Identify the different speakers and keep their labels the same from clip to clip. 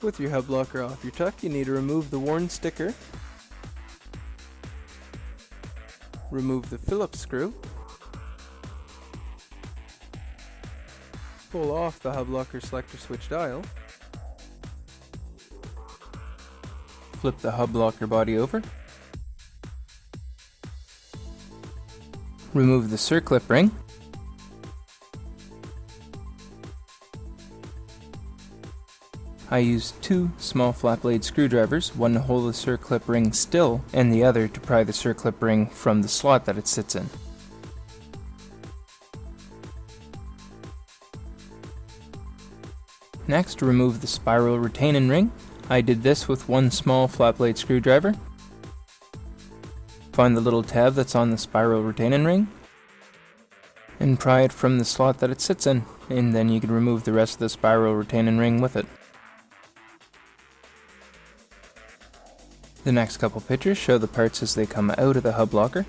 Speaker 1: With your hub locker off your tuck, you need to remove the worn sticker, remove the Phillips screw, pull off the hub locker selector switch dial, flip the hub locker body over, remove the circlip ring, I used two small flat blade screwdrivers, one to hold the circlip ring still and the other to pry the circlip ring from the slot that it sits in. Next, remove the spiral retaining ring. I did this with one small flat blade screwdriver. Find the little tab that's on the spiral retaining ring and pry it from the slot that it sits in, and then you can remove the rest of the spiral retaining ring with it. The next couple pictures show the parts as they come out of the hub locker.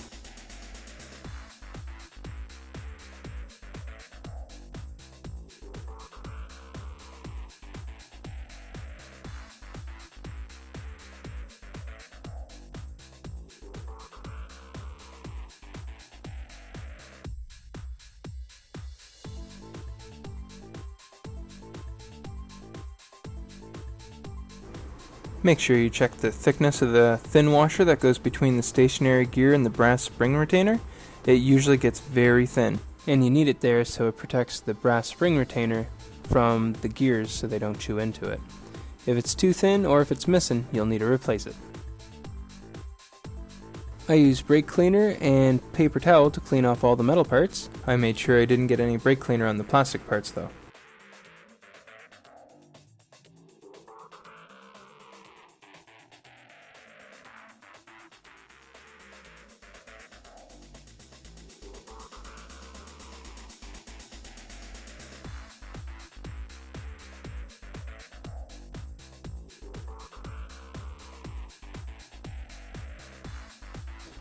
Speaker 1: Make sure you check the thickness of the thin washer that goes between the stationary gear and the brass spring retainer. It usually gets very thin, and you need it there so it protects the brass spring retainer from the gears so they don't chew into it. If it's too thin or if it's missing, you'll need to replace it. I used brake cleaner and paper towel to clean off all the metal parts. I made sure I didn't get any brake cleaner on the plastic parts though.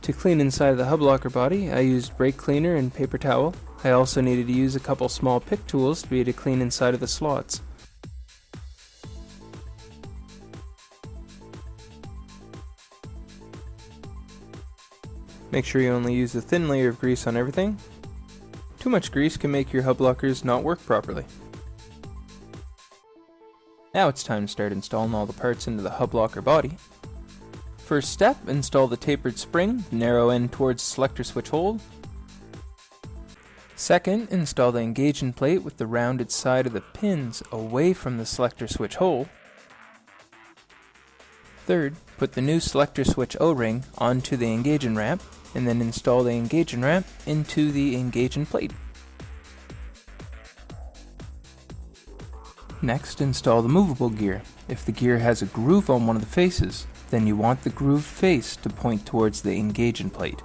Speaker 1: To clean inside the hub locker body, I used brake cleaner and paper towel. I also needed to use a couple small pick tools to be able to clean inside of the slots. Make sure you only use a thin layer of grease on everything. Too much grease can make your hub lockers not work properly. Now it's time to start installing all the parts into the hub locker body. First step, install the tapered spring, narrow end towards the selector switch hole. Second, install the engagement plate with the rounded side of the pins away from the selector switch hole. Third, put the new selector switch O-ring onto the engagement ramp, and then install the engagement ramp into the engagement plate. Next, install the movable gear. If the gear has a groove on one of the faces, then you want the grooved face to point towards the engagement plate.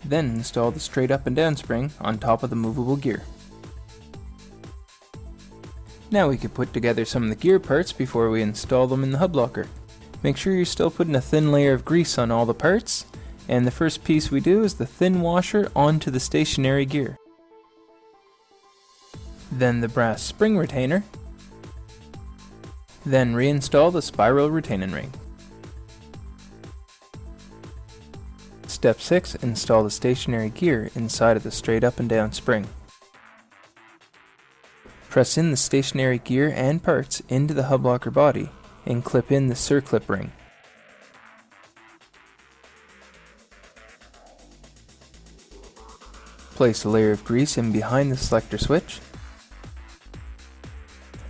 Speaker 1: Then install the straight up and down spring on top of the movable gear. Now we can put together some of the gear parts before we install them in the hub locker. Make sure you're still putting a thin layer of grease on all the parts, and the first piece we do is the thin washer onto the stationary gear. Then the brass spring retainer. Then reinstall the spiral retaining ring. Step 6. Install the stationary gear inside of the straight up and down spring. Press in the stationary gear and parts into the hub locker body and clip in the circlip ring. Place a layer of grease in behind the selector switch.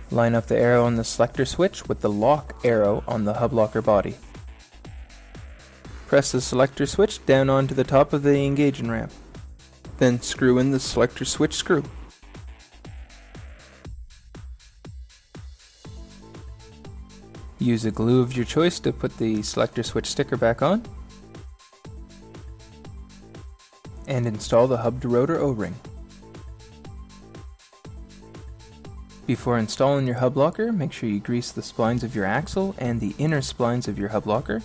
Speaker 1: Line up the arrow on the selector switch with the lock arrow on the hub locker body. Press the selector switch down onto the top of the engagement ramp. Then screw in the selector switch screw. Use a glue of your choice to put the selector switch sticker back on. And install the hub to rotor O-ring. Before installing your hub locker, make sure you grease the splines of your axle and the inner splines of your hub locker.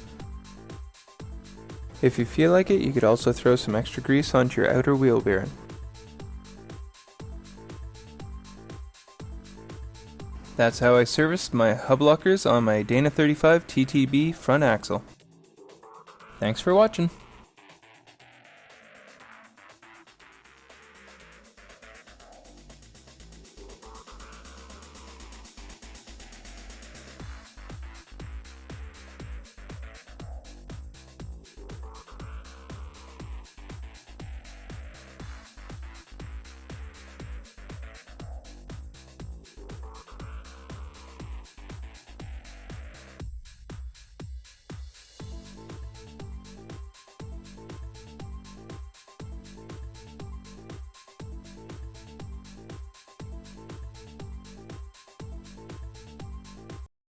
Speaker 1: If you feel like it, you could also throw some extra grease onto your outer wheel bearing. That's how I serviced my hub lockers on my Dana 35 TTB front axle. Thanks for watching.